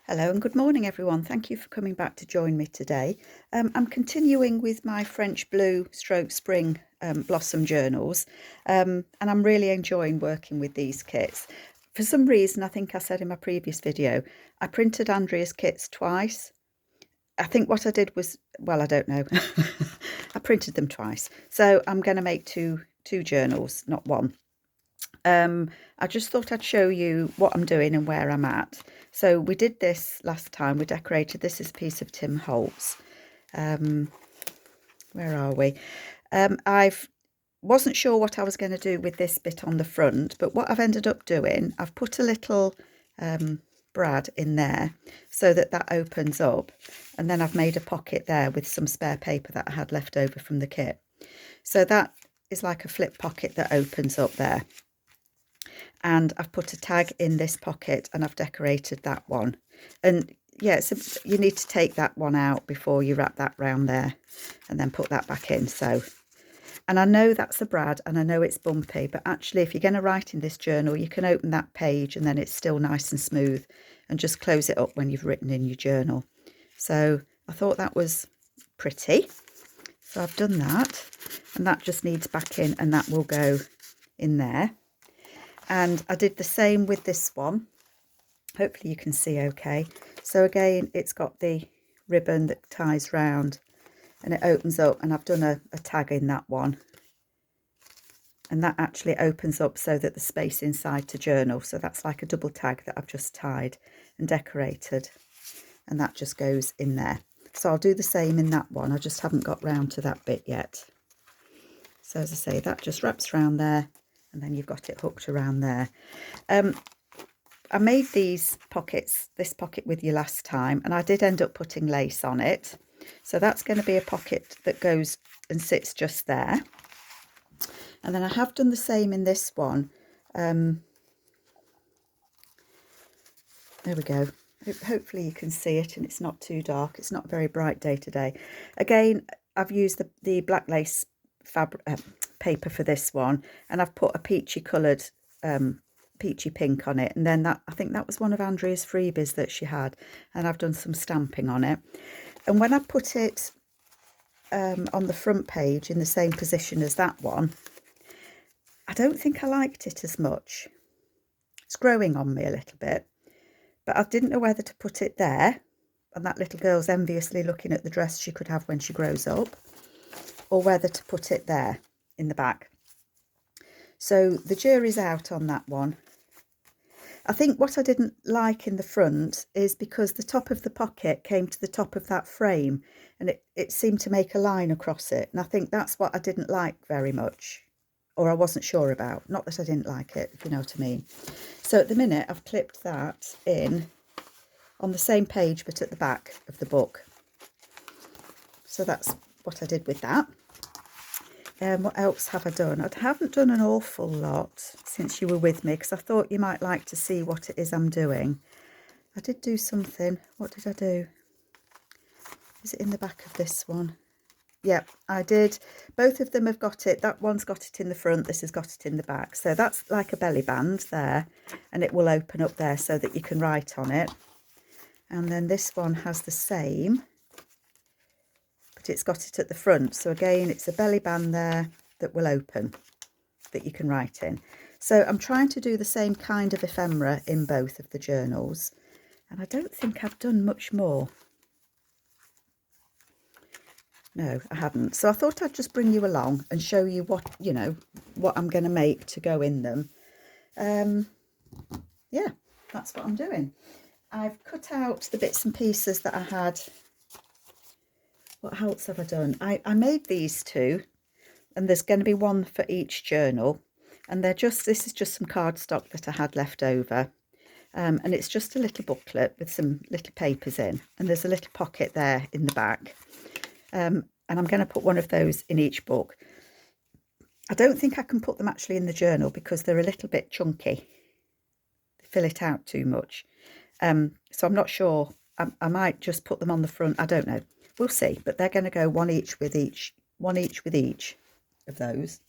Hello and good morning everyone. Thank you for coming back to join me today. I'm continuing with my French Blue stroke spring blossom journals and I'm really enjoying working with these kits. For some reason, I think I said in my previous video, I printed Andrea's kits twice. I think what I did was, well, I don't know. I printed them twice. So I'm going to make two journals, not one. I just thought I'd show you what I'm doing and where I'm at. So we did this last time. We decorated, this is a piece of Tim Holtz. Where are we? I've wasn't sure what I was going to do with this bit on the front, but what I've ended up doing, I've put a little brad in there so that that opens up, and then I've made a pocket there with some spare paper that I had left over from the kit. So that is like a flip pocket that opens up there. And I've put a tag in this pocket and I've decorated that one. And yeah, so you need to take that one out before you wrap that round there and then put that back in. So, and I know that's a brad and I know it's bumpy, but actually if you're going to write in this journal, you can open that page and then it's still nice and smooth, and just close it up when you've written in your journal. So I thought that was pretty. So I've done that, and that just needs back in, and that will go in there. And I did the same with this one. Hopefully you can see okay. So again, it's got the ribbon that ties round and it opens up, and I've done a tag in that one. And that actually opens up so that the space inside to journal. So that's like a double tag that I've just tied and decorated. And that just goes in there. So I'll do the same in that one. I just haven't got round to that bit yet. So as I say, that just wraps around there, and then you've got it hooked around there. I made these pockets, this pocket with you last time, and I did end up putting lace on it. So that's going to be a pocket that goes and sits just there. And then I have done the same in this one. There we go. Hopefully you can see it and it's not too dark. It's not a very bright day today. Again, I've used the black lace fabric paper for this one, and I've put a peachy coloured peachy pink on it, and then that, I think that was one of Andrea's freebies that she had, and I've done some stamping on it. And when I put it on the front page in the same position as that one, I don't think I liked it as much. It's growing on me a little bit, but I didn't know whether to put it there, and that little girl's enviously looking at the dress she could have when she grows up, or whether to put it there in the back. So the jury's out on that one. I think what I didn't like in the front is because the top of the pocket came to the top of that frame, and it seemed to make a line across it, and I think that's what I didn't like very much, or I wasn't sure about. Not that I didn't like it, if you know what I mean. So at the minute I've clipped that in on the same page but at the back of the book. So that's what I did with that. What else have I done? I haven't done an awful lot since you were with me, because I thought you might like to see what it is I'm doing. I did do something. What did I do? Is it in the back of this one? Yep, I did. Both of them have got it. That one's got it in the front, this has got it in the back. So that's like a belly band there, and it will open up there so that you can write on it. And then this one has the same, but it's got it at the front. So again, it's a belly band there that will open, that you can write in. So I'm trying to do the same kind of ephemera in both of the journals, and I don't think I've done much more. No, I haven't. So I thought I'd just bring you along and show you what, you know, what I'm going to make to go in them. Yeah, that's what I'm doing. I've cut out the bits and pieces that I had. What else have I done? I made these two, and there's going to be one for each journal. And they're just, this is just some cardstock that I had left over. And it's just a little booklet with some little papers in. And there's a little pocket there in the back. And I'm going to put one of those in each book. I don't think I can put them actually in the journal because they're a little bit chunky. They fill it out too much. So I'm not sure. I might just put them on the front. I don't know. We'll see. But they're going to go one each with each of those.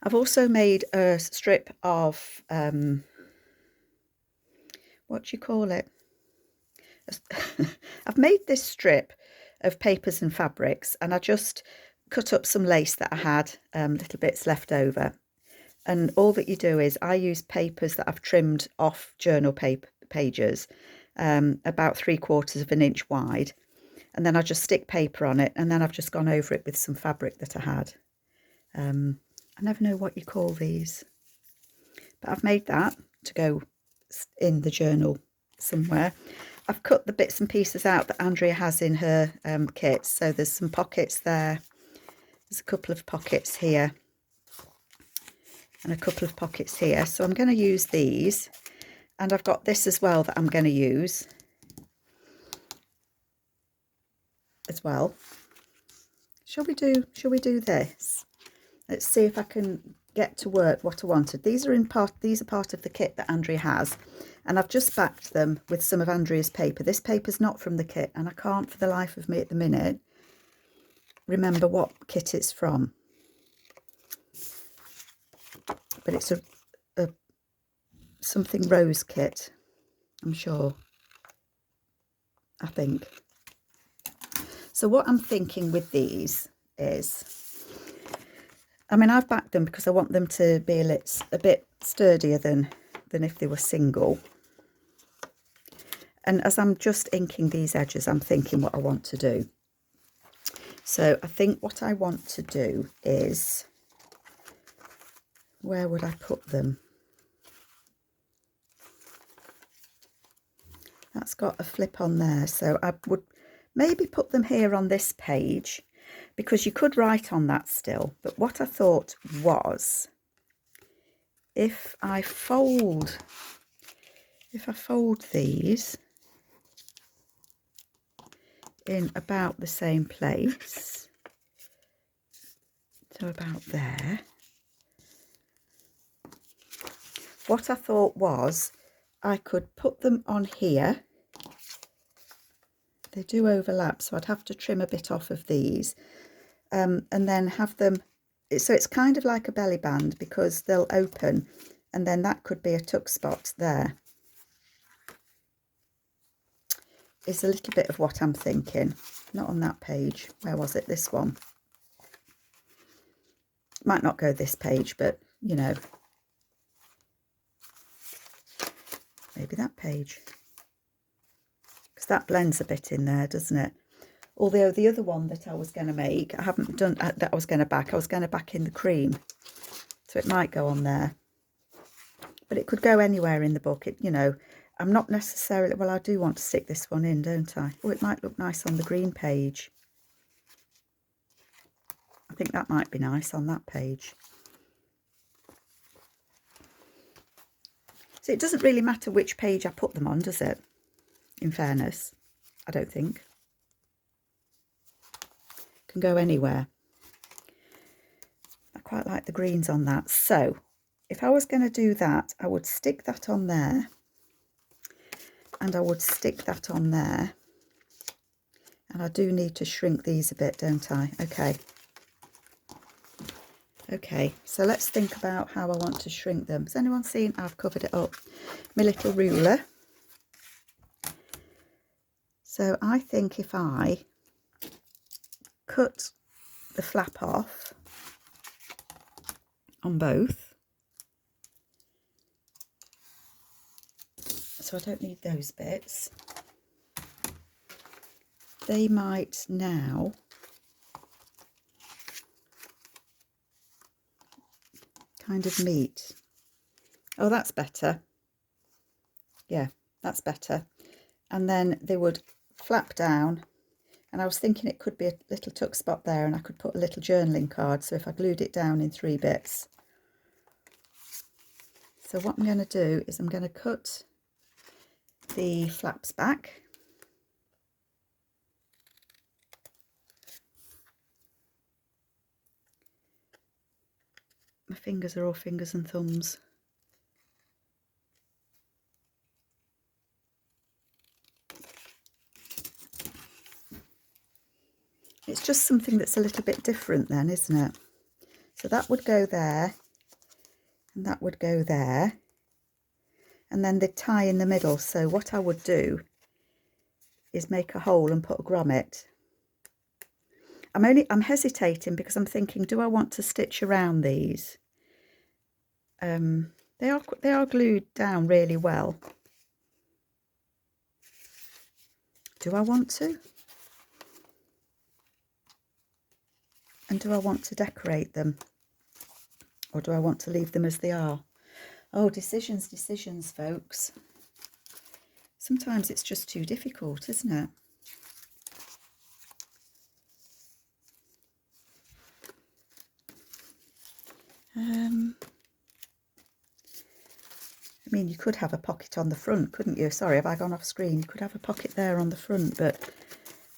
I've also made a strip of, what do you call it? I've made this strip of papers and fabrics, and I just cut up some lace that I had, little bits left over. And all that you do is I use papers that I've trimmed off journal paper pages, about 3/4 of an inch wide. And then I just stick paper on it, and then I've just gone over it with some fabric that I had. I never know what you call these, but I've made that to go in the journal somewhere. I've cut the bits and pieces out that Andrea has in her kit. So there's some pockets there. There's a couple of pockets here and a couple of pockets here. So I'm going to use these, and I've got this as well that I'm going to use as well. Shall we do this? Let's see if I can get to work what I wanted. These are part of the kit that Andrea has, and I've just backed them with some of Andrea's paper. This paper's not from the kit, and I can't for the life of me at the minute remember what kit it's from, but it's a something rose kit, I'm sure, I think. So what I'm thinking with these is, I mean, I've backed them because I want them to be a bit sturdier than if they were single. And as I'm just inking these edges, I'm thinking what I want to do. So I think what I want to do is, where would I put them? That's got a flip on there, so I would maybe put them here on this page, because you could write on that still. But what I thought was, if I fold these in about the same place, so about there, what I thought was I could put them on here. They do overlap, so I'd have to trim a bit off of these, and then have them, so it's kind of like a belly band, because they'll open, and then that could be a tuck spot there. Is a little bit of what I'm thinking. Not on that page. Where was it? This one. Might not go this page, but you know, maybe that page, because that blends a bit in there, doesn't it? Although the other one that I was going to make, I haven't done, that I was going to back in the cream, so it might go on there, but it could go anywhere in the book. It, you know, I'm not necessarily, well, I do want to stick this one in, don't I? Oh, it might look nice on the green page. I think that might be nice on that page. So it doesn't really matter which page I put them on, does it? In fairness, I don't think. Can go anywhere. I quite like the greens on that. So if I was going to do that, I would stick that on there, and I would stick that on there, and I do need to shrink these a bit, don't I? Okay, so let's think about how I want to shrink them. Has anyone seen? I've covered it up. My little ruler. So I think if I cut the flap off on both, so I don't need those bits, they might now kind of meet. Oh, that's better. Yeah, that's better. And then they would flap down, and I was thinking it could be a little tuck spot there, and I could put a little journaling card, so if I glued it down in 3 bits. So what I'm going to do is I'm going to cut the flaps back. My fingers are all fingers and thumbs. It's just something that's a little bit different then, isn't it? So that would go there, and that would go there, and then the tie in the middle. So what I would do is make a hole and put a grommet. I'm hesitating because I'm thinking, do I want to stitch around these? They are glued down really well. Do I want to? And do I want to decorate them? Or do I want to leave them as they are? Oh, decisions, folks. Sometimes it's just too difficult, isn't it? I mean, you could have a pocket on the front, couldn't you? Sorry, have I gone off screen? You could have a pocket there on the front, but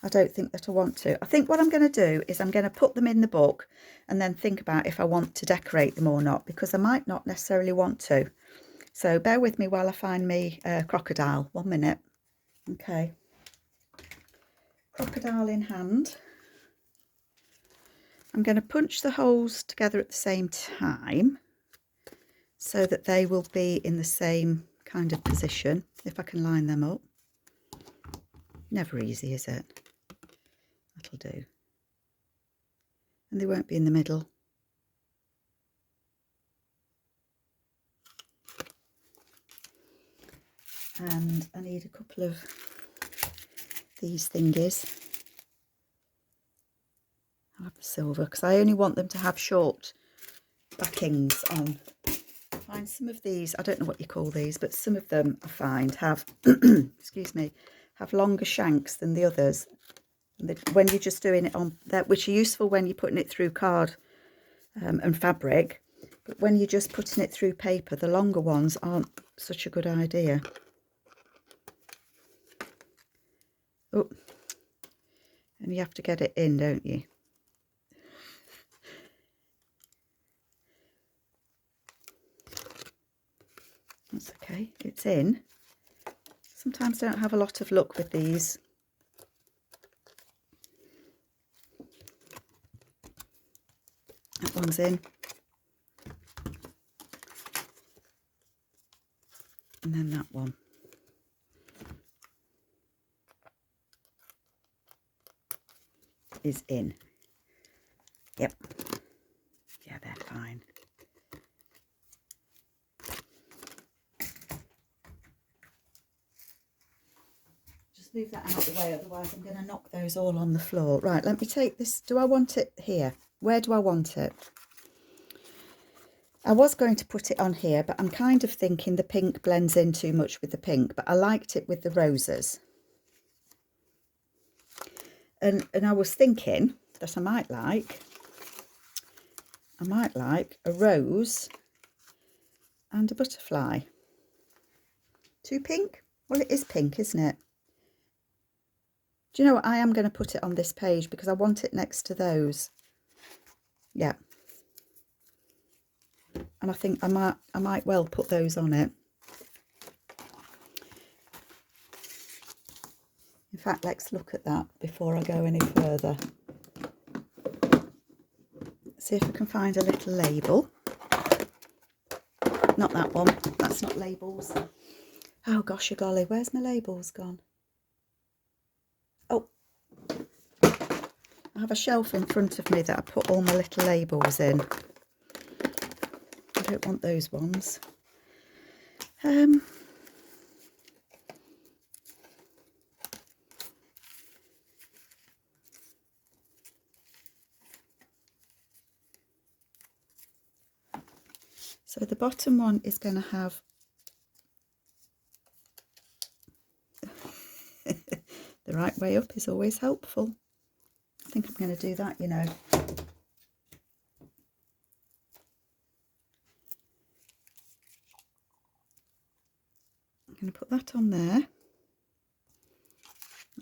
I don't think that I want to. I think what I'm going to do is I'm going to put them in the book and then think about if I want to decorate them or not, because I might not necessarily want to. So bear with me while I find me crocodile. 1 minute. Okay. Crocodile in hand. I'm going to punch the holes together at the same time so that they will be in the same kind of position, if I can line them up. Never easy, is it? That'll do. And they won't be in the middle. And I need a couple of these thingies. I'll have the silver because I only want them to have short backings on. Find some of these, I don't know what you call these, but some of them I find have, excuse me, have longer shanks than the others. And when you're just doing it on that, which are useful when you're putting it through card and fabric, but when you're just putting it through paper, the longer ones aren't such a good idea. Oh, and you have to get it in, don't you? That's okay, it's in. Sometimes I don't have a lot of luck with these. That one's in. And then that one. Is in. Yep. Yeah, they're fine. Just move that out of the way, otherwise I'm going to knock those all on the floor. Right, let me take this. Do I want it here? Where do I want it? I was going to put it on here, but I'm kind of thinking the pink blends in too much with the pink, but I liked it with the roses. And I was thinking that I might like a rose and a butterfly. Too pink? Well, it is pink, isn't it? Do you know what? I am going to put it on this page because I want it next to those. Yeah. And I think I might well put those on it. In fact, let's look at that before I go any further. See if I can find a little label. Not that one. That's not labels. Oh gosh, golly, where's my labels gone? Oh, I have a shelf in front of me that I put all my little labels in. I don't want those ones. So the bottom one is going to have the right way up is always helpful. I think I'm going to do that, you know. I'm going to put that on there.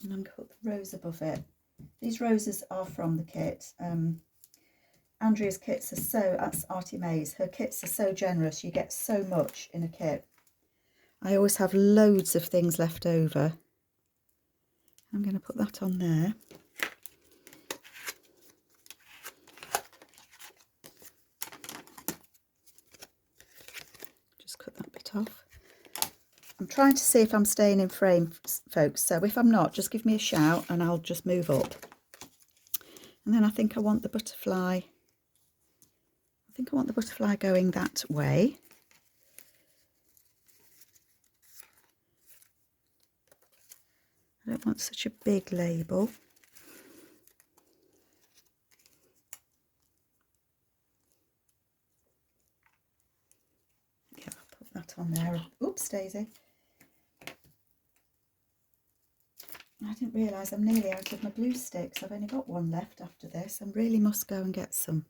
And I'm going to put the rose above it. These roses are from the kit. Andrea's kits are so, that's Arty May's, her kits are so generous, you get so much in a kit. I always have loads of things left over. I'm going to put that on there. Just cut that bit off. I'm trying to see if I'm staying in frame, folks, so if I'm not, just give me a shout and I'll just move up. And then I think I want the butterfly, going that way. I don't want such a big label. Yeah, I'll put that on there. Oops, Daisy. I didn't realise I'm nearly out of my blue sticks. I've only got one left after this. I really must go and get some.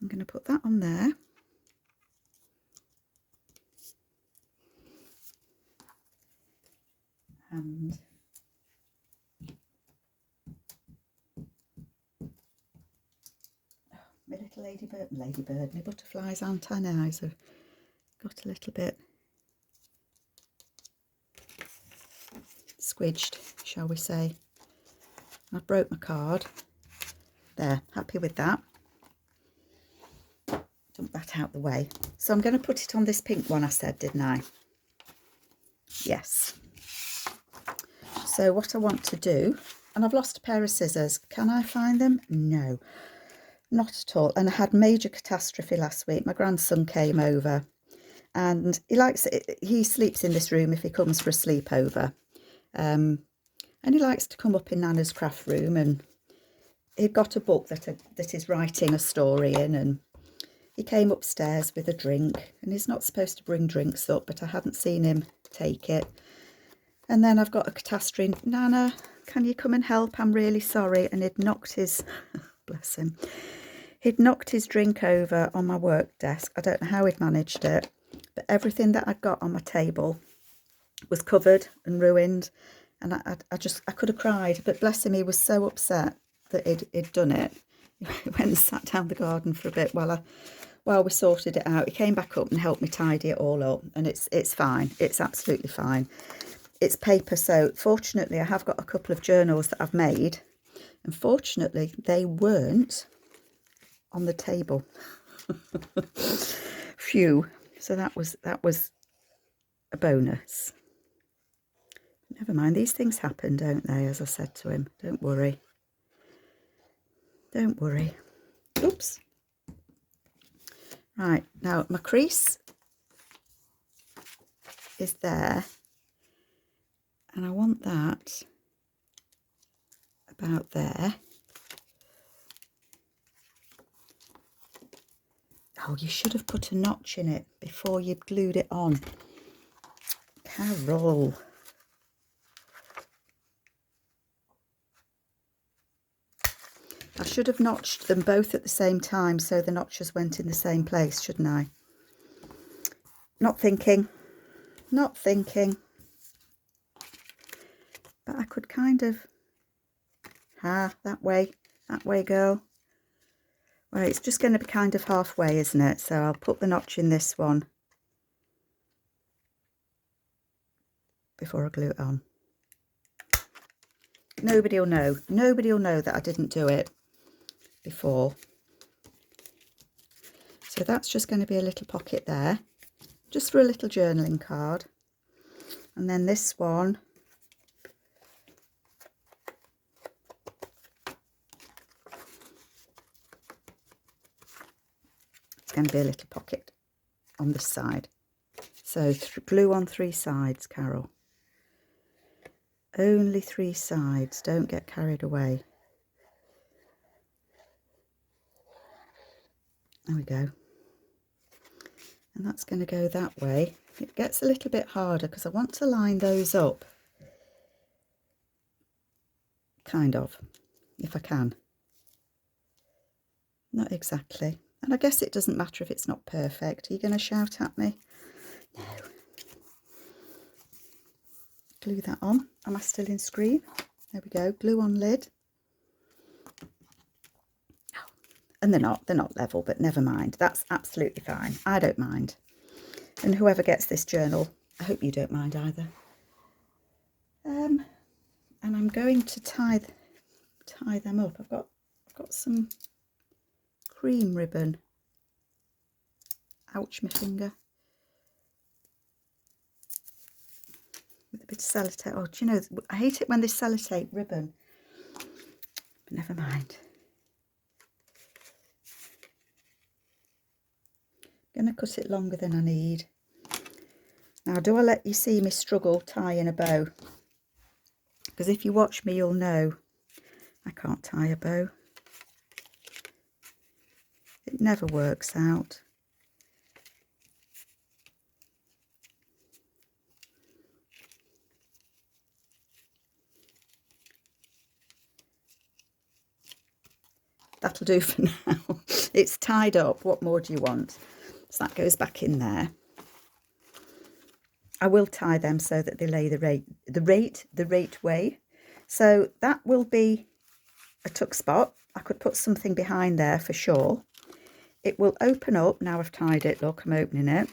I'm going to put that on there. And my little ladybird, my butterflies antennae have got a little bit squidged, shall we say. I broke my card. There, happy with that. Dump that out the way. So I'm going to put it on this pink one I said, didn't I? Yes. So what I want to do, and I've lost a pair of scissors. Can I find them? No, not at all. And I had major catastrophe last week. My grandson came over and he sleeps in this room if he comes for a sleepover. And he likes to come up in Nana's craft room, and he'd got a book that is writing a story in, and he came upstairs with a drink, and he's not supposed to bring drinks up, but I hadn't seen him take it. And then I've got a catastrophe. Nana, can you come and help? I'm really sorry. And he'd knocked his, bless him, he'd knocked his drink over on my work desk. I don't know how he'd managed it, but everything that I'd got on my table was covered and ruined. And I could have cried, but bless him, he was so upset that he'd done it. He went and sat down the garden for a bit while we sorted it out. He came back up and helped me tidy it all up, and it's fine. It's absolutely fine. It's paper, so fortunately I have got a couple of journals that I've made, and fortunately they weren't on the table. Phew. So that was a bonus. Never mind, these things happen, don't they? As I said to him, don't worry. Don't worry. Oops. Right, now my crease is there, and I want that about there. Oh, you should have put a notch in it before you glued it on. Carol. I should have notched them both at the same time so the notches went in the same place, shouldn't I? Not thinking. Not thinking. But I could kind of... that way, girl. Well, it's just going to be kind of halfway, isn't it? So I'll put the notch in this one before I glue it on. Nobody will know. Nobody will know that I didn't do it before. So that's just going to be a little pocket there, just for a little journaling card. And then this one, it's going to be a little pocket on this side. So glue on 3 sides, Carol. Only 3 sides, don't get carried away. There we go. And that's going to go that way. It gets a little bit harder because I want to line those up. Kind of, if I can. Not exactly. And I guess it doesn't matter if it's not perfect. Are you going to shout at me? No. Glue that on. Am I still in screen? There we go. Glue on lid. And they're not level, but never mind. That's absolutely fine. I don't mind. And whoever gets this journal, I hope you don't mind either. And I'm going to tie them up. I've got some cream ribbon. Ouch, my finger. a bit of sellotape. Oh, do you know, I hate it when they sellotape ribbon. But never mind. I'm going to cut it longer than I need. Now, do I let you see me struggle tying a bow? Because if you watch me, you'll know I can't tie a bow. It never works out. That'll do for now. It's tied up. What more do you want? So that goes back in there. I will tie them so that they lay the right way. So that will be a tuck spot. I could put something behind there for sure. It will open up. Now I've tied it. Look, I'm opening it.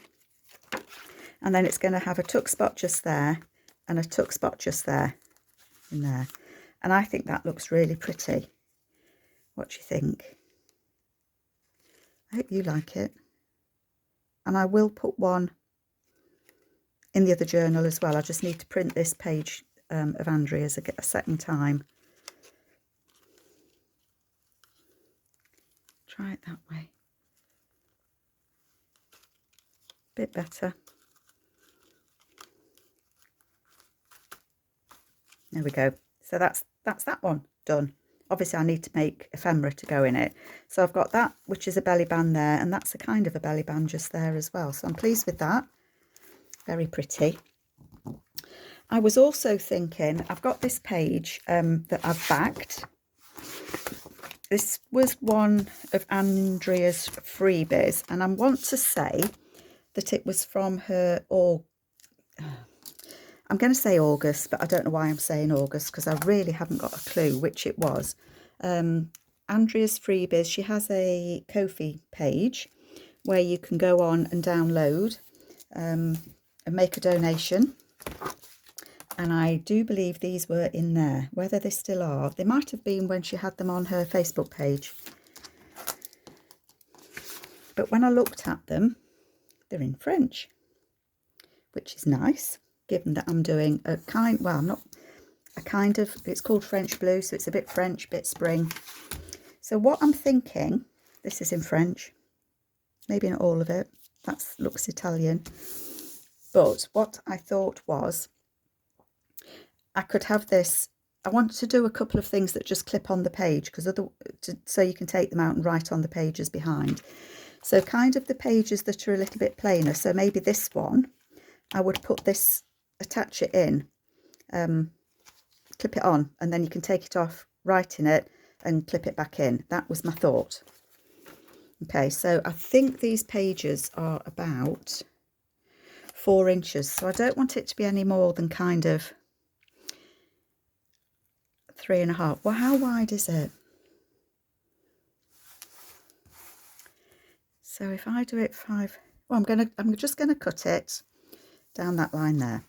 And then it's going to have a tuck spot just there and a tuck spot just there in there. And I think that looks really pretty. What do you think? I hope you like it. And I will put one in the other journal as well. I just need to print this page of Andrea's a second time. Try it that way. Bit better. There we go. So that's that one done. Obviously I need to make ephemera to go in it. So I've got that, which is a belly band there, and that's a kind of a belly band just there as well. So I'm pleased with that. Very pretty. I was also thinking, I've got this page that I've backed. This was one of Andrea's freebies, and I want to say that it was from her, I'm going to say August, but I don't know why I'm saying August, because I really haven't got a clue which it was. Andrea's freebies, she has a Ko-fi page where you can go on and download and make a donation. And I do believe these were in there. Whether they still are, they might have been when she had them on her Facebook page. But when I looked at them, they're in French, which is nice, given that I'm doing a kind, well, not a kind of, it's called French Blue, so it's a bit French, bit spring. So what I'm thinking, this is in French, maybe not all of it, that looks Italian. But what I thought was, I could have this, I want to do a couple of things that just clip on the page, because so you can take them out and write on the pages behind. So kind of the pages that are a little bit plainer. So maybe this one, I would put this, attach it in, clip it on, and then you can take it off, write in it, and clip it back in. That was my thought. Okay, so I think these pages are about 4 inches. So I don't want it to be any more than kind of 3.5. Well, how wide is it? So if I do it 5, well, I'm just gonna cut it down that line there.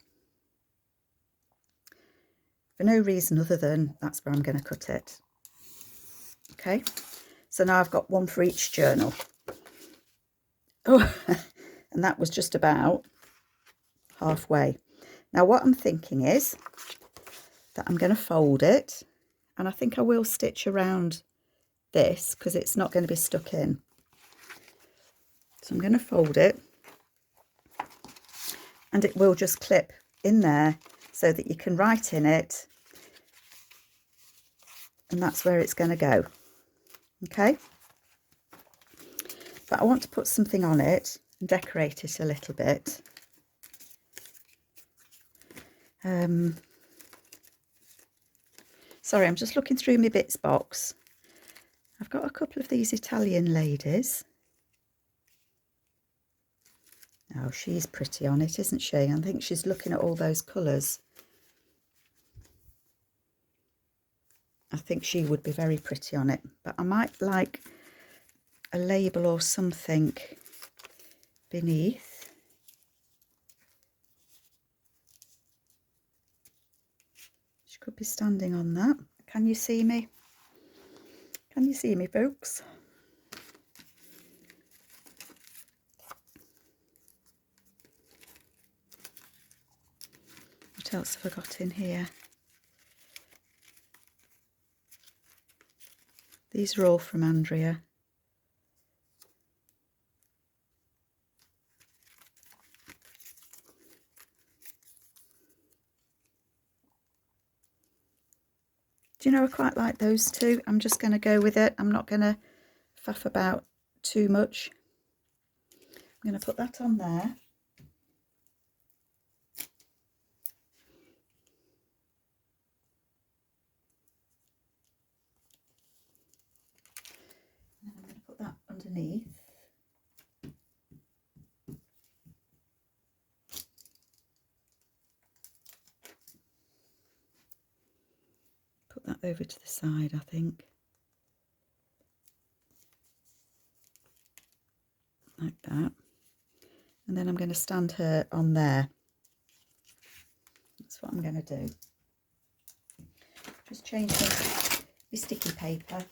For no reason other than that's where I'm going to cut it. Okay, so now I've got one for each journal. Oh, and that was just about halfway. Now what I'm thinking is that I'm going to fold it, and I think I will stitch around this because it's not going to be stuck in. So I'm going to fold it, and it will just clip in there so that you can write in it, and that's where it's going to go. Okay, but I want to put something on it and decorate it a little bit. Sorry, I'm just looking through my bits box. I've got a couple of these Italian ladies. Oh, she's pretty on it, isn't she? I think she's looking at all those colours. I think she would be very pretty on it, but I might like a label or something beneath. She could be standing on that. Can you see me? Can you see me, folks? What else have I got in here? These are all from Andrea. Do you know, I quite like those two. I'm just going to go with it. I'm not going to faff about too much. I'm going to put that on there. And I'm going to put that underneath. Put that over to the side, I think. Like that. And then I'm going to stand her on there. That's what I'm going to do. Just change the sticky paper.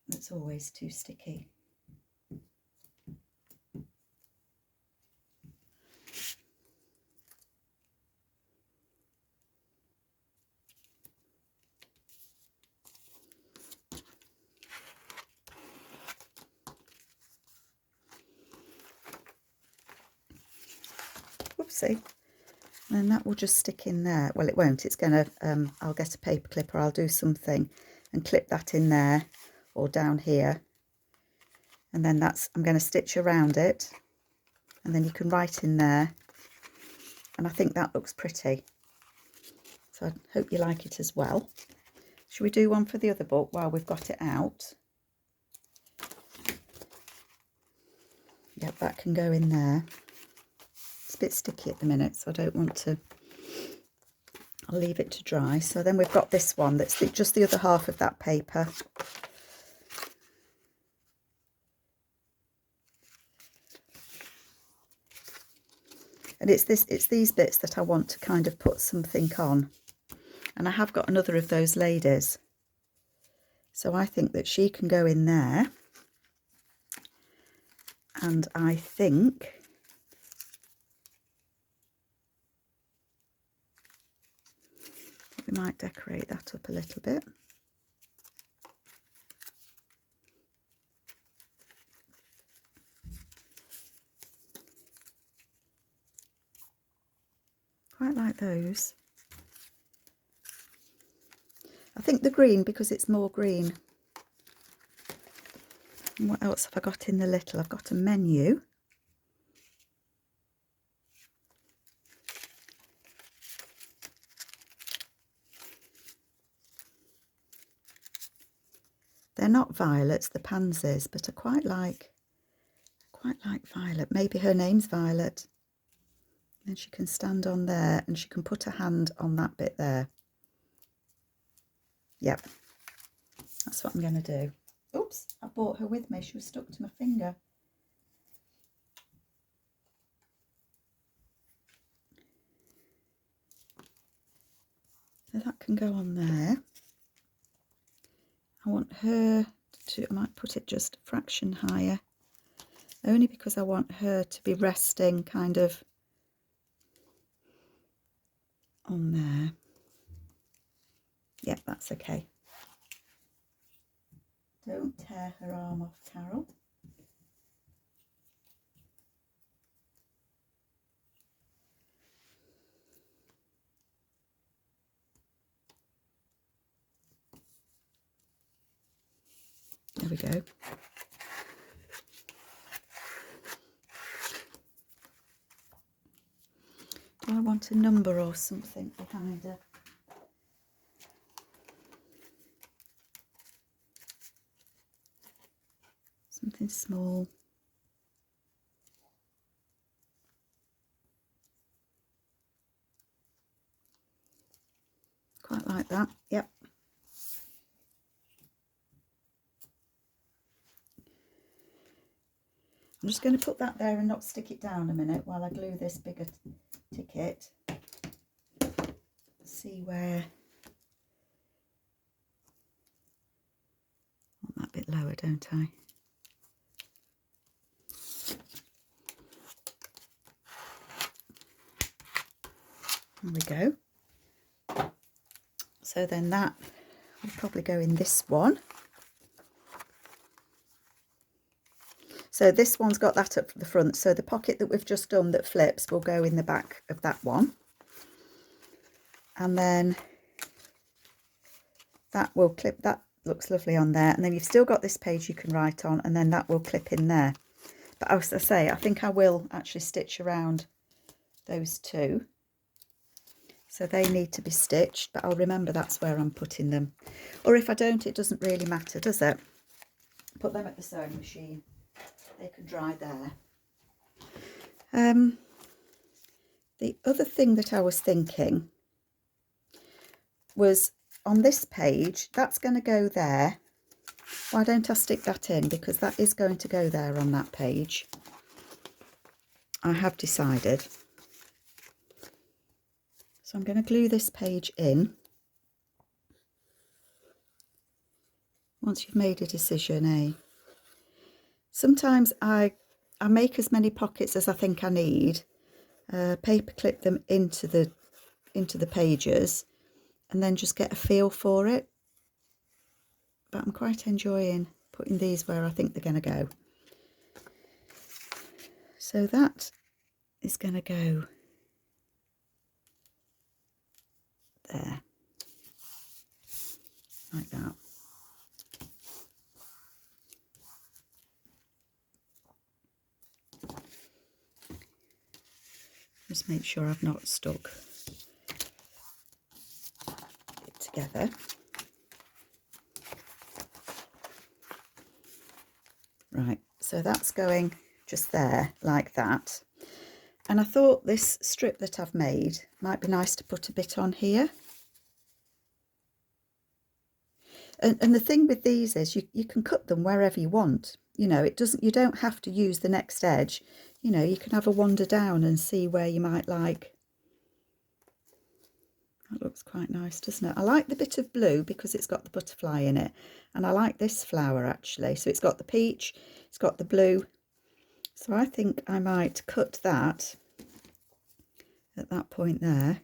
It's always too sticky. Whoopsie. And then that will just stick in there. Well, it won't. It's going to, I'll get a paper clip or I'll do something and clip that in there or down here. And then I'm going to stitch around it. And then you can write in there. And I think that looks pretty. So I hope you like it as well. Should we do one for the other book while we've got it out? Yep, that can go in there. It's a bit sticky at the minute, so I don't want to. I'll leave it to dry. So then we've got this one that's just the other half of that paper. And it's these bits that I want to kind of put something on. And I have got another of those ladies. So I think that she can go in there. And I think we might decorate that up a little bit. Quite like those. I think the green, because it's more green. And what else have I got in the little? I've got a menu. They're not violets, the pansies, but I quite like Violet. Maybe her name's Violet. Then she can stand on there and she can put her hand on that bit there. Yep, that's what I'm going to do. Oops, I brought her with me. She was stuck to my finger. So that can go on there. I want her to, I might put it just a fraction higher, only because I want her to be resting kind of on there. Yep, that's okay. Don't tear her arm off, Carol. There we go. Do I want a number or something behind her? Something small. Quite like that, yep. I'm just going to put that there and not stick it down a minute while I glue this bigger ticket. See where, I want that bit lower, don't I? There we go. So then that will probably go in this one. So this one's got that up the front, so the pocket that we've just done that flips will go in the back of that one. And then that will clip, that looks lovely on there. And then you've still got this page you can write on, and then that will clip in there. But as I say, I think I will actually stitch around those two. So they need to be stitched, but I'll remember that's where I'm putting them. Or if I don't, it doesn't really matter, does it? Put them at the sewing machine. They can dry there. The other thing that I was thinking was on this page, that's going to go there. Why don't I stick that in? Because that is going to go there on that page. I have decided. So I'm going to glue this page in. Once you've made a decision, eh? Sometimes I make as many pockets as I think I need, paper clip them into the pages, and then just get a feel for it. But I'm quite enjoying putting these where I think they're going to go. So that is going to go there, like that. Just make sure I've not stuck it together. Right, so that's going just there like that. And I thought this strip that I've made might be nice to put a bit on here. And the thing with these is you can cut them wherever you want. You know, you don't have to use the next edge. You know, you can have a wander down and see where you might like. That looks quite nice, doesn't it? I like the bit of blue because it's got the butterfly in it. And I like this flower actually. So it's got the peach, it's got the blue. So I think I might cut that at that point there.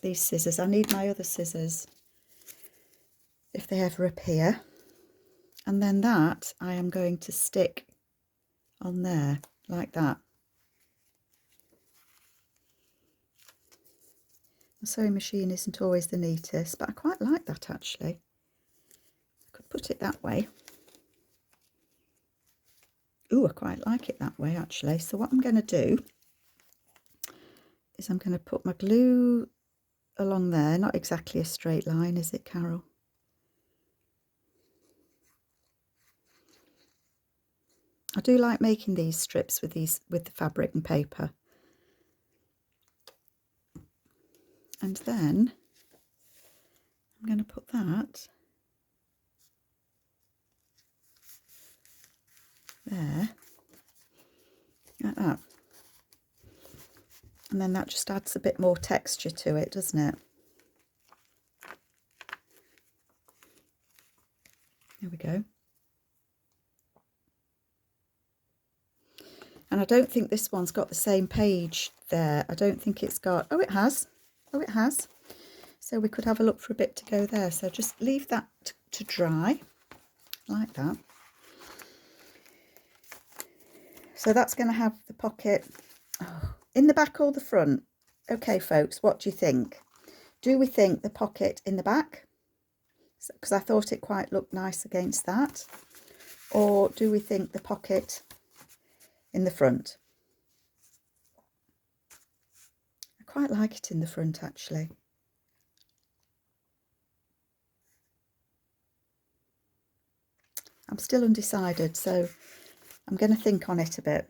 These scissors, I need my other scissors if they ever appear. And then that I am going to stick on there like that. The sewing machine isn't always the neatest, but I quite like that actually. I could put it that way. Ooh, I quite like it that way actually. So what I'm going to do is I'm going to put my glue along there. Not exactly a straight line, is it, Carol? I do like making these strips with the fabric and paper. And then I'm going to put that there, like that. And then that just adds a bit more texture to it, doesn't it? There we go. And I don't think this one's got the same page there. I don't think it's got, oh, it has. Oh, it has. So we could have a look for a bit to go there. So just leave that to dry, like that. So that's going to have the pocket in the back or the front. Okay, folks, what do you think? Do we think the pocket in the back? Because I thought it quite looked nice against that. Or do we think the pocket in the front? I quite like it in the front actually. I'm still undecided, so I'm going to think on it a bit.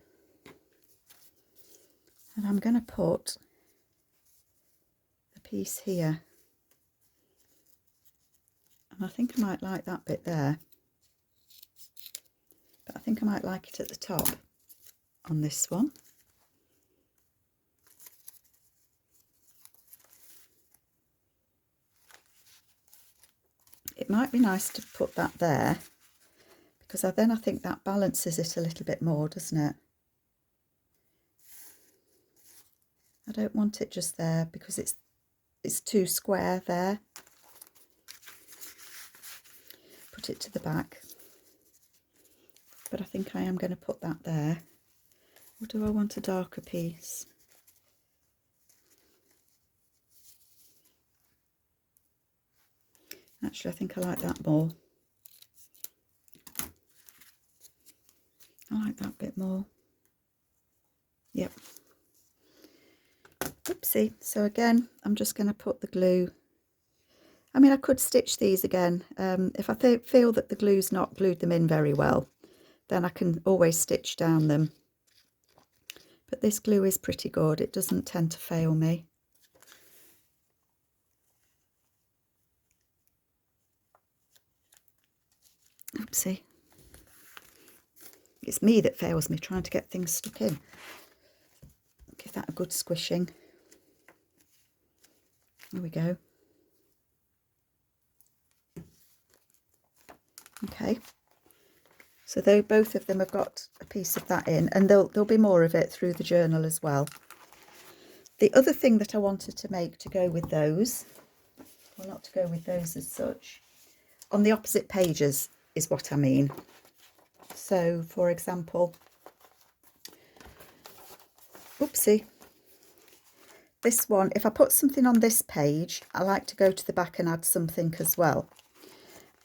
And I'm going to put the piece here. And I think I might like that bit there. But I think I might like it at the top on this one. It might be nice to put that there, because then I think that balances it a little bit more, doesn't it? I don't want it just there because it's too square there. Put it to the back. But I think I am going to put that there. Or do I want a darker piece? Actually, I think I like that more. I like that bit more. Yep. Oopsie. So again, I'm just going to put the glue. I mean, I could stitch these again. If I feel that the glue's not glued them in very well, then I can always stitch down them. But this glue is pretty good. It doesn't tend to fail me. Oopsie. It's me that fails me trying to get things stuck in. Give that a good squishing. There we go. Okay. So though both of them have got a piece of that in, and there'll be more of it through the journal as well. The other thing that I wanted to make to go with those, well, not to go with those as such, on the opposite pages is what I mean. So for example, oopsie, this one, if I put something on this page, I like to go to the back and add something as well.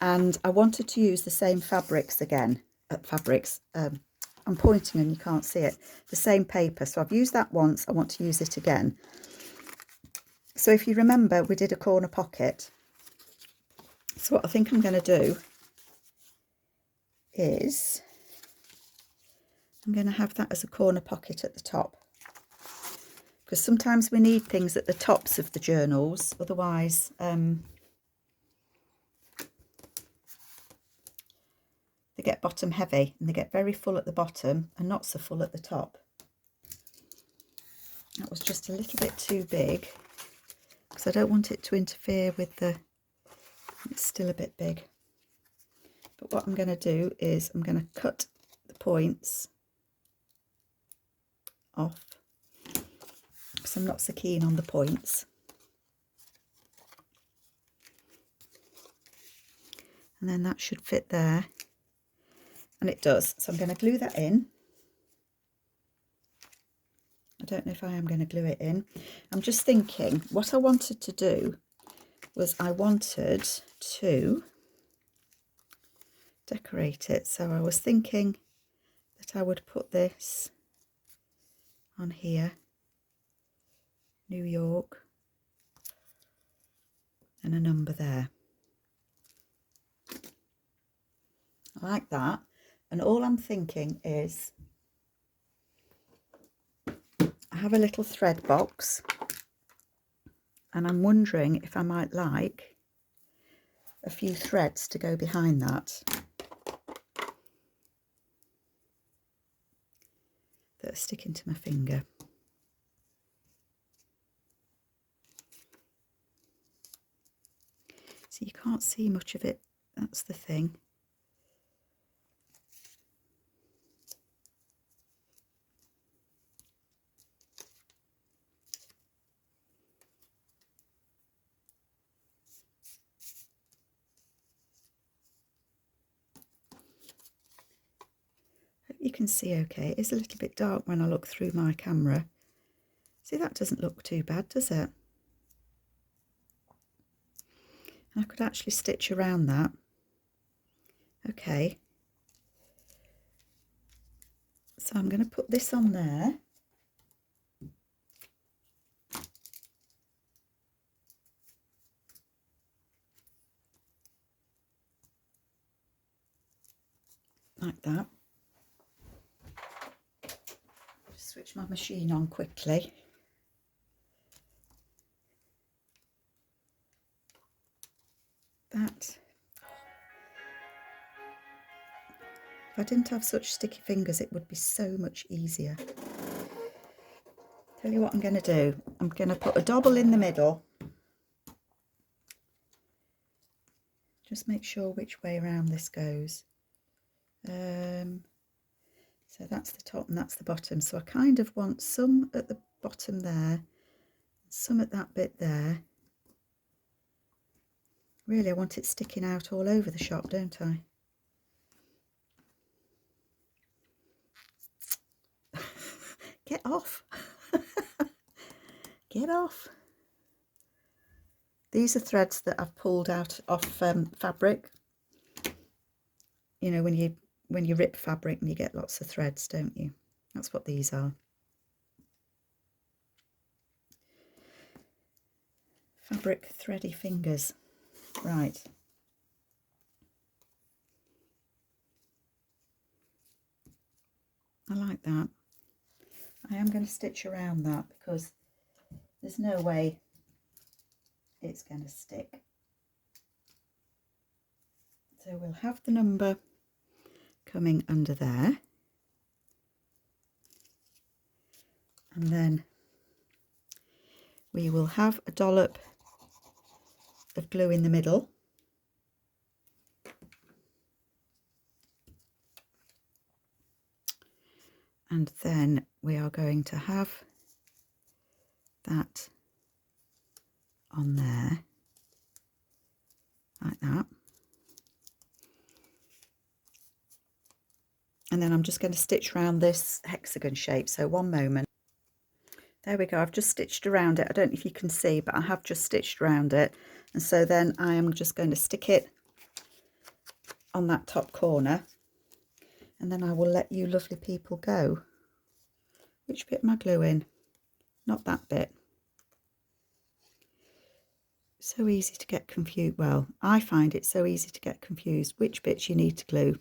And I wanted to use the same fabrics again. I'm pointing and you can't see it. The same paper. So I've used that once. I want to use it again. So if you remember, we did a corner pocket. So what I think I'm going to do is I'm going to have that as a corner pocket at the top. Because sometimes we need things at the tops of the journals. Otherwise, they get bottom heavy and they get very full at the bottom and not so full at the top. That was just a little bit too big because I don't want it to interfere with the, it's still a bit big. But what I'm going to do is I'm going to cut the points off because I'm not so keen on the points. And then that should fit there. And it does. So I'm going to glue that in. I don't know if I am going to glue it in. I'm just thinking what I wanted to do was I wanted to decorate it. So I was thinking that I would put this on here, New York, and a number there. I like that. And all I'm thinking is I have a little thread box and I'm wondering if I might like a few threads to go behind that that are sticking to my finger. So you can't see much of it, that's the thing. You can see okay. It is a little bit dark when I look through my camera. See, that doesn't look too bad, does it? And I could actually stitch around that. Okay. So I'm going to put this on there. Like that. Just switch my machine on quickly. That. If I didn't have such sticky fingers, it would be so much easier. Tell you what I'm going to do. I'm going to put a double in the middle. Just make sure which way around this goes. So that's the top and that's the bottom. So I kind of want some at the bottom there, some at that bit there. Really, I want it sticking out all over the shop, don't I? Get off. Get off. These are threads that I've pulled out off fabric. You know, when you rip fabric and you get lots of threads, don't you? That's what these are. Fabric thready fingers. Right. I like that. I am going to stitch around that because there's no way it's going to stick. So we'll have the number coming under there. And then we will have a dollop of glue in the middle. And then we are going to have that on there, like that. And then I'm just going to stitch around this hexagon shape. So one moment. There we go. I've just stitched around it. I don't know if you can see, but I have just stitched around it. And so then I am just going to stick it on that top corner. And then I will let you lovely people go. Which bit am I gluing? Not that bit. So easy to get confused. Well, I find it so easy to get confused which bits you need to glue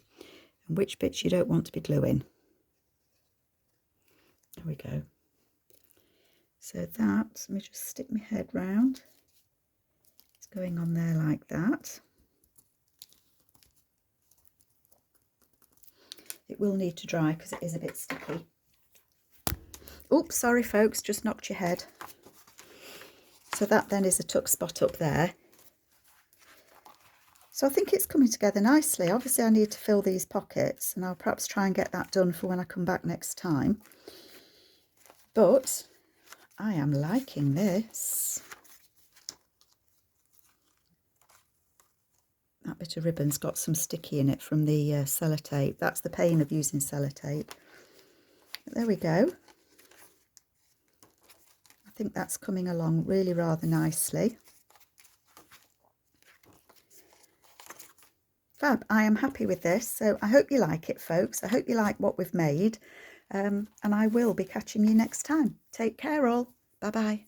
and which bits you don't want to be gluing. There we go. So that, let me just stick my head round. It's going on there like that. It will need to dry because it is a bit sticky. Oops, sorry folks, just knocked your head. So that then is a tuck spot up there. So I think it's coming together nicely. Obviously I need to fill these pockets and I'll perhaps try and get that done for when I come back next time. But I am liking this. That bit of ribbon's got some sticky in it from the sellotape. That's the pain of using sellotape. But there we go. I think that's coming along really rather nicely. Fab, I am happy with this. So I hope you like it, folks. I hope you like what we've made. And I will be catching you next time. Take care all. Bye-bye.